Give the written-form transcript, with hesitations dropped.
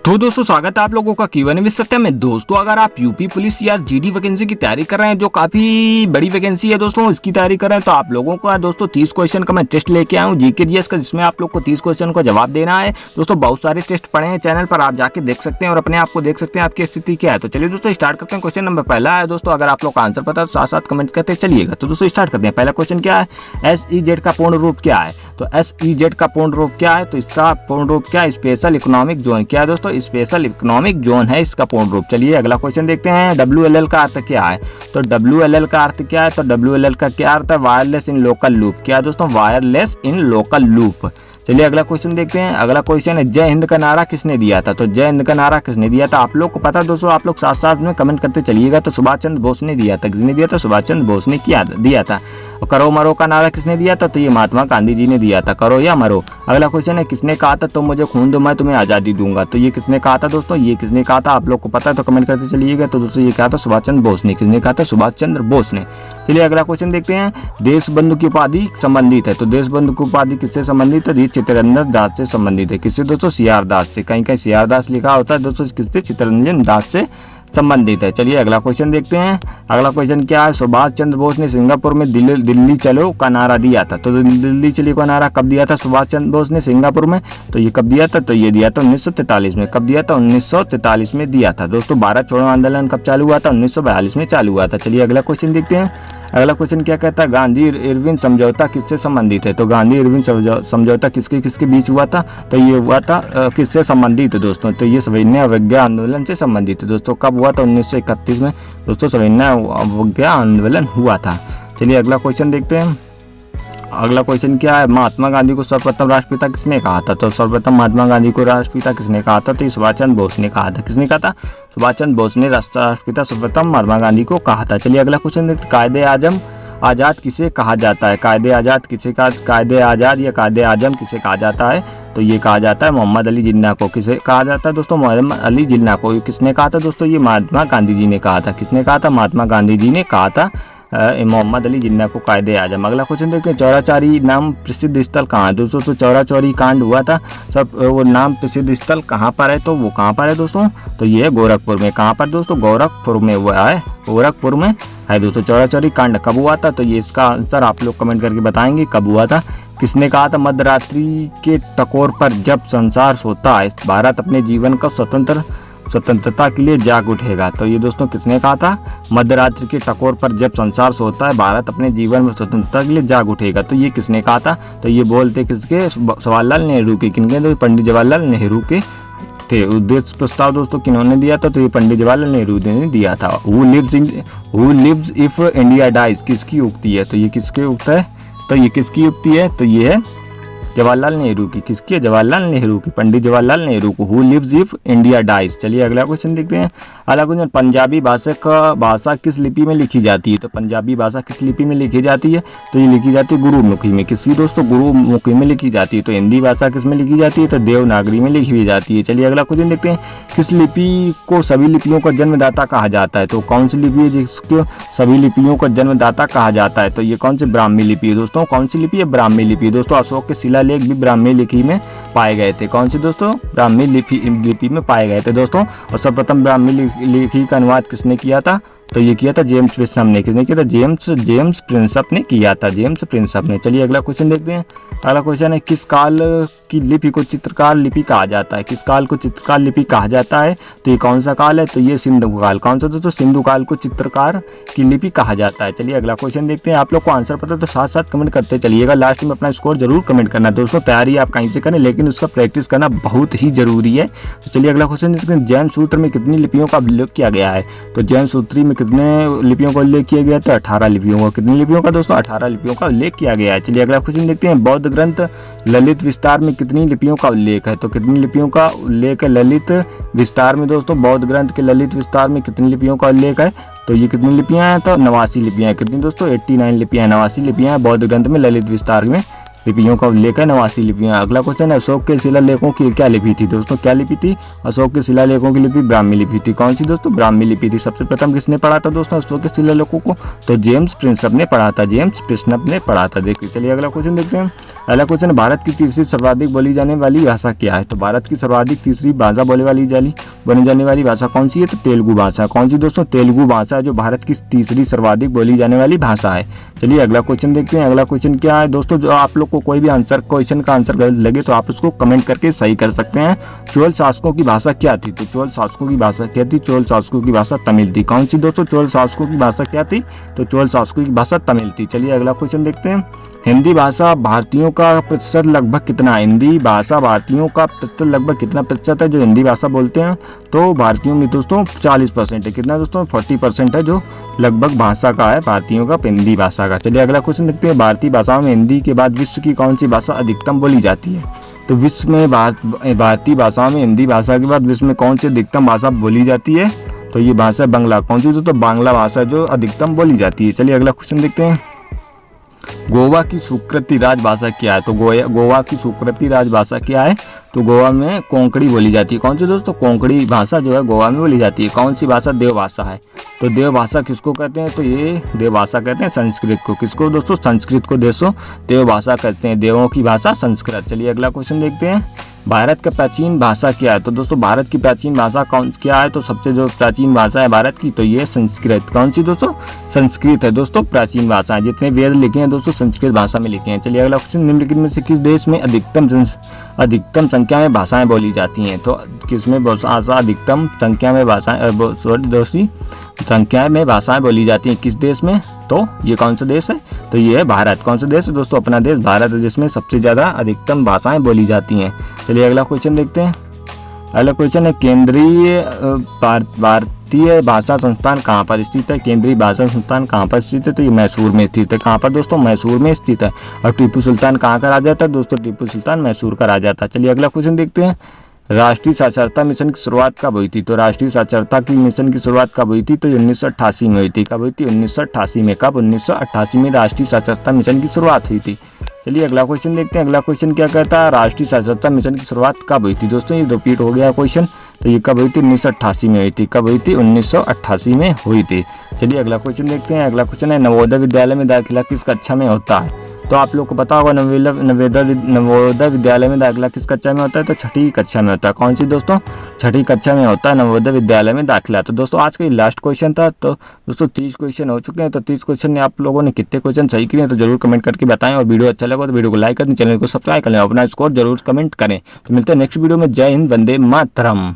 तो दोस्तों स्वागत है आप लोगों का Q&A विद सत्या में। दोस्तों अगर आप यूपी पुलिस या जीडी वैकेंसी की तैयारी कर रहे हैं, जो काफी बड़ी वैकेंसी है दोस्तों, इसकी तैयारी कर रहे हैं, तो आप लोगों का दोस्तों 30 क्वेश्चन का मैं टेस्ट लेके आया हूँ जीके जीएस का, जिसमें आप लोग को 30 क्वेश्चन का जवाब देना है। दोस्तों बहुत सारे टेस्ट पड़े हैं चैनल पर, आप जाके देख सकते हैं और अपने आप को देख सकते हैं आपकी स्थिति क्या है। तो चलिए दोस्तों स्टार्ट करते हैं। क्वेश्चन नंबर पहला है दोस्तों, अगर आप लोग का आंसर पता है तो साथ साथ कमेंट करते चलिएगा। तो दोस्तों स्टार्ट करते हैं। पहला क्वेश्चन क्या है, SEZ का पूर्ण रूप क्या है? तो SEZ का पूर्ण रूप क्या है? तो इसका पूर्ण रूप क्या है? Special economic zone. क्या है दोस्तों? स्पेशल इकोनॉमिक जोन है इसका पूर्ण रूप। चलिए अगला क्वेश्चन देखते हैं। WLL का अर्थ क्या है? तो WLL का अर्थ क्या है? तो WLL का क्या अर्थ है? Wireless in local loop. क्या है दोस्तों? Wireless in local loop. चलिए अगला क्वेश्चन देखते हैं। अगला क्वेश्चन है, जय हिंद का नारा किसने दिया था? तो जय हिंद का नारा किसने दिया था? आप लोग को पता दोस्तों, आप लोग साथ साथ में कमेंट करते चलिएगा। तो सुभाष चंद्र बोस ने दिया था। किसने दिया था? सुभाष चंद्र बोस ने दिया था। और करो मरो का नारा किसने दिया था? तो ये महात्मा गांधी जी ने दिया था, करो या मरो। अगला क्वेश्चन है, किसने कहा था तुम मुझे खून दो मैं तुम्हें आज़ादी दूंगा? तो ये किसने कहा था दोस्तों? ये किसने कहा था? आप लोग को पता है तो कमेंट करते चलिएगा। तो दोस्तों ये कहा था सुभाष चंद्र बोस ने। किसने कहा था? सुभाष चंद्र बोस ने। चलिए अगला क्वेश्चन देखते हैं। देश बंधु की उपाधि संबंधित है। तो देश बंधु की उपाधि किससे संबंधित है? ये चित्तरंजन दास से संबंधित है। किससे दोस्तों? सीआर दास से। कहीं कहीं सीआर दास लिखा होता है दोस्तों, किससे? चित्तरंजन दास से संबंधित है। चलिए अगला क्वेश्चन देखते हैं। अगला क्वेश्चन क्या है, सुभाष चंद्र बोस ने सिंगापुर में दिल्ली चलो का नारा दिया था। तो दिल्ली चलो का नारा कब दिया था सुभाष चंद्र बोस ने सिंगापुर में? तो ये कब दिया था? तो ये दिया था 1943 में। कब दिया था? 1943 में दिया था दोस्तों। भारत छोड़ो आंदोलन कब चालू हुआ था? 1942 में चालू हुआ था। चलिए अगला क्वेश्चन देखते हैं। अगला क्वेश्चन क्या कहता है, गांधी इरविन समझौता किससे संबंधित है? तो गांधी इरविन समझौता किसके बीच हुआ था? तो ये हुआ था किससे संबंधित है दोस्तों? तो ये सविनय अवज्ञा आंदोलन से संबंधित है दोस्तों। कब हुआ था? 1931 में दोस्तों सविनय अवज्ञा आंदोलन हुआ था। चलिए अगला क्वेश्चन देखते हैं। अगला क्वेश्चन क्या है, महात्मा गांधी को सर्वप्रथम राष्ट्रपिता किसने कहा था? तो सर्वप्रथम महात्मा गांधी को राष्ट्रपिता किसने कहा था? तो सुभाष चंद्र बोस ने कहा था। किसने कहा था? सुभाष चंद्र बोस ने राष्ट्रपिता सर्वप्रथम महात्मा गांधी को कहा था। चलिए अगला क्वेश्चन देखते हैं। कायदे आजम आज़ाद किसे कहा जाता है? कायदे आज़ाद किसे कहा? कायदे आज़ाद या कायदे आजम किसे कहा जाता है? तो ये कहा जाता है मोहम्मद अली जिन्ना को। किसे कहा जाता है दोस्तों? मोहम्मद अली जिन्ना को। किसने कहा था दोस्तों? ये महात्मा गांधी जी ने कहा था। किसने कहा था? महात्मा गांधी जी ने कहा था मोहम्मद अली जिन्ना को कायदे आजम। अगला क्वेश्चन देखते हैं। चौराचौरी नाम प्रसिद्ध स्थल कहाँ है? दोस्तों तो चौराचौरी कांड हुआ था, सब वो नाम प्रसिद्ध स्थल कहाँ पर है? तो वो कहाँ पर है दोस्तों? तो ये है गोरखपुर में। कहाँ पर दोस्तों? गोरखपुर में हुआ है, गोरखपुर में है दोस्तों। चौराचौरी कांड कब हुआ था? तो ये इसका आंसर आप लोग कमेंट करके बताएंगे कब हुआ था। किसने कहा था? मध्यरात्रि के टकोर पर जब संसार सोता है भारत अपने जीवन का स्वतंत्रता के लिए जाग उठेगा। तो ये दोस्तों किसने कहा था? मध्यरात्रि के टकोर पर जब संसार सोता है भारत अपने जीवन में स्वतंत्रता के लिए जाग उठेगा। तो ये किसने कहा था? तो ये बोलते किसके? जवाहरलाल नेहरू के। किनके? तो पंडित जवाहरलाल नेहरू के थे। उद्देश्य प्रस्ताव दोस्तों किन्होंने दिया था? तो ये पंडित जवाहरलाल नेहरू ने दिया था। Who lives if India dies किसकी उक्ति है? तो ये किसकी उक्ति है? तो ये किसकी उक्ति है? तो ये है जवाहरलाल नेहरू की। किसकी है? जवाहरलाल नेहरू की, पंडित जवाहरलाल नेहरू को। Who lives if India dies. चलिए अगला क्वेश्चन देखते हैं। अगला क्वेश्चन, पंजाबी भाषा किस लिपि में लिखी जाती है? तो पंजाबी भाषा किस लिपि में लिखी जाती है? तो ये लिखी जाती है गुरुमुखी में। किसकी दोस्तों? गुरुमुखी में लिखी जाती है। तो हिंदी भाषा किस में लिखी जाती है? तो देवनागरी में लिखी जाती है। चलिए अगला क्वेश्चन देखते हैं। किस लिपि को सभी लिपियों का जन्मदाता कहा जाता है? तो कौन सी लिपि है जिसको सभी लिपियों का जन्मदाता कहा जाता है? तो ये कौन सी? ब्राह्मी लिपि है दोस्तों। कौन सी लिपि है? ब्राह्मी लिपि दोस्तों। अशोक के शिलालेख भी ब्राह्मी लिपि में पाए गए थे। कौन सी दोस्तों? ब्राह्मी लिपि में पाए गए थे दोस्तों। और सर्वप्रथम ब्राह्मी लिपि का अनुवाद किसने किया था? तो ये किया था जेम्स प्रिंसप ने। किसने किया था? जेम्स प्रिंसप ने किया था, जेम्स प्रिंसप ने। चलिए अगला क्वेश्चन देखते हैं। अगला क्वेश्चन है, किस काल की लिपि को चित्रकार लिपि कहा जाता है? किस काल को चित्रकार लिपि कहा जाता है? तो ये कौन सा काल है? तो ये सिंधु काल। कौन सा दोस्तों? सिंधु काल को चित्रकार की लिपि कहा जाता है। चलिए अगला क्वेश्चन देखते हैं। आप लोग को आंसर पता तो साथ साथ कमेंट करते चलिएगा। लास्ट में अपना स्कोर जरूर कमेंट करना दोस्तों। तैयारी आप कहीं से करें लेकिन उसका प्रैक्टिस करना बहुत ही जरूरी है। तो चलिए अगला क्वेश्चन देखते हैं। जैन सूत्र में कितनी लिपियों का उल्लेख किया गया है? तो जैन सूत्री में कितने लिपियों का उल्लेख किया गया? तो 18 लिपियों का। कितनी लिपियों का दोस्तों? 18 लिपियों का उल्लेख किया गया है। चलिए अगला क्वेश्चन देखते हैं। बौद्ध ग्रंथ ललित विस्तार में कितनी लिपियों का उल्लेख है? तो कितनी लिपियों का उल्लेख है ललित विस्तार में दोस्तों? बौद्ध ग्रंथ के ललित विस्तार में कितनी लिपियों का उल्लेख है? तो ये कितनी लिपियां हैं? तो 89 लिपियां हैं। कितनी दोस्तों? 89 लिपियां, 89 लिपियां हैं बौद्ध ग्रंथ में ललित विस्तार में लिपियों का उल्लेख है, 89 लिपियां। अगला क्वेश्चन है, अशोक के शिलालेखों की क्या लिपि थी दोस्तों? क्या लिपि थी? अशोक के शिलालेखों की लिपि ब्राह्मी लिपि थी। कौन सी दोस्तों? ब्राह्मी लिपि थी। सबसे प्रथम किसने पढ़ा था दोस्तों अशोक के शिलालेखों को? तो जेम्स प्रिंसप ने पढ़ा था, जेम्स प्रिंसप ने पढ़ा था। देखिए चलिए अगला क्वेश्चन देखते हैं। पहला क्वेश्चन, भारत की तीसरी सर्वाधिक बोली जाने वाली भाषा क्या है? तो भारत की सर्वाधिक तीसरी भाषा बोली जाने वाली भाषा कौन सी है? तो तेलुगु भाषा। कौन सी दोस्तों? तेलुगु भाषा है जो भारत की तीसरी सर्वाधिक बोली जाने वाली भाषा है। चलिए अगला क्वेश्चन देखते हैं। अगला क्वेश्चन क्या है दोस्तों? जो आप लोग को कोई भी क्वेश्चन का आंसर गलत लगे तो आप उसको कमेंट करके सही कर सकते हैं। चोल शासकों की भाषा क्या थी? तो चोल शासकों की भाषा क्या थी? चोल शासकों की भाषा तमिल थी। कौन सी दोस्तों? चोल शासकों की भाषा क्या थी? तो चोल शासकों की भाषा तमिल थी। चलिए अगला क्वेश्चन देखते हैं। हिंदी भाषा भारतीयों का प्रतिशत लगभग कितना है? हिंदी भाषा भारतीयों का प्रतिशत लगभग कितना प्रतिशत है जो हिंदी भाषा बोलते हैं? तो भारतीयों में दोस्तों 40% है। कितना दोस्तों? 40% है जो लगभग भाषा का है भारतीयों का हिंदी भाषा का। चलिए अगला क्वेश्चन देखते हैं। भारतीय भाषाओं में हिंदी के बाद विश्व की कौन सी भाषा अधिकतम बोली जाती है? तो विश्व में भारतीय भाषाओं में हिंदी भाषा के बाद विश्व में कौन सी अधिकतम भाषा बोली जाती है? तो ये भाषा बांग्ला। कौन सी? तो बांग्ला भाषा जो अधिकतम बोली जाती है। चलिए अगला क्वेश्चन देखते हैं। गोवा की स्वीकृति राजभाषा क्या है? तो गोवा की स्वीकृति राजभाषा क्या है? तो गोवा में कोंकणी बोली जाती है। कौन सी दोस्तों? कोंकणी भाषा जो है गोवा में बोली जाती है। कौन सी भाषा? देव भाषा है। तो देव भाषा किसको कहते हैं? तो ये देव भाषा कहते हैं संस्कृत को। किसको दोस्तों? संस्कृत को दोस्तों देव भाषा कहते हैं। देवों की भाषा संस्कृत। चलिए अगला क्वेश्चन देखते हैं। भारत का प्राचीन भाषा क्या है? तो दोस्तों भारत की प्राचीन भाषा कौन क्या है? तो सबसे जो प्राचीन भाषा है भारत की तो ये संस्कृत। कौन सी दोस्तों? संस्कृत है दोस्तों प्राचीन भाषा है। जितने वेद लिखे हैं दोस्तों संस्कृत भाषा में लिखे हैं। चलिए अगला क्वेश्चन। निम्नलिखित में से किस देश में अधिकतम संख्या में भाषाएं बोली जाती हैं? तो किसमें भाषा अधिकतम संख्या में भाषाएं बोली जाती हैं? किस देश में? तो ये कौन सा देश है? तो ये है भारत। कौन सा देश है दोस्तों? अपना देश भारत है जिसमें सबसे ज़्यादा अधिकतम भाषाएं बोली जाती हैं। चलिए अगला क्वेश्चन देखते हैं। अगला क्वेश्चन है केंद्रीय भारतीय भाषा संस्थान कहाँ पर स्थित है? केंद्रीय भाषा संस्थान कहाँ पर स्थित है? तो ये मैसूर में स्थित है। कहाँ पर दोस्तों? मैसूर में स्थित है। और टीपू सुल्तान कहाँ का राजा था दोस्तों? टीपू सुल्तान मैसूर का राजा था। चलिए अगला क्वेश्चन देखते हैं। राष्ट्रीय साक्षरता मिशन की शुरुआत कब हुई थी? तो राष्ट्रीय साक्षरता की मिशन की शुरुआत कब हुई थी? तो 1988 में हुई थी। कब हुई थी? 1988 में। कब? 1988 में राष्ट्रीय साक्षरता मिशन की शुरुआत हुई थी। चलिए अगला क्वेश्चन देखते हैं। अगला क्वेश्चन क्या कहता है? राष्ट्रीय साक्षरता मिशन की शुरुआत कब हुई थी? दोस्तों ये रिपीट हो गया क्वेश्चन। तो ये कब हुई थी? 1988 में हुई थी। कब हुई थी? 1988 में हुई थी। चलिए अगला क्वेश्चन देखते हैं। अगला क्वेश्चन है नवोदय विद्यालय में दाखिला किस कक्षा में होता है? तो आप लोग को पता होगा नवोदय विद्यालय में दाखिला किस कक्षा में होता है? तो छठी कक्षा में होता है। कौन सी दोस्तों? छठी कक्षा में होता है नवोदय विद्यालय में दाखिला। तो दोस्तों आज का ये लास्ट क्वेश्चन था। तो दोस्तों 30 क्वेश्चन हो चुके हैं। तो 30 क्वेश्चन में आप लोगों ने कितने क्वेश्चन सही किए हैं तो जरूर कमेंट करके बताएं। और वीडियो अच्छा लगा तो वीडियो को लाइक करें, चैनल को सब्सक्राइब करें, अपना स्कोर जरूर कमेंट करें। तो मिलते हैं नेक्स्ट वीडियो में। जय हिंद, वंदे मातरम।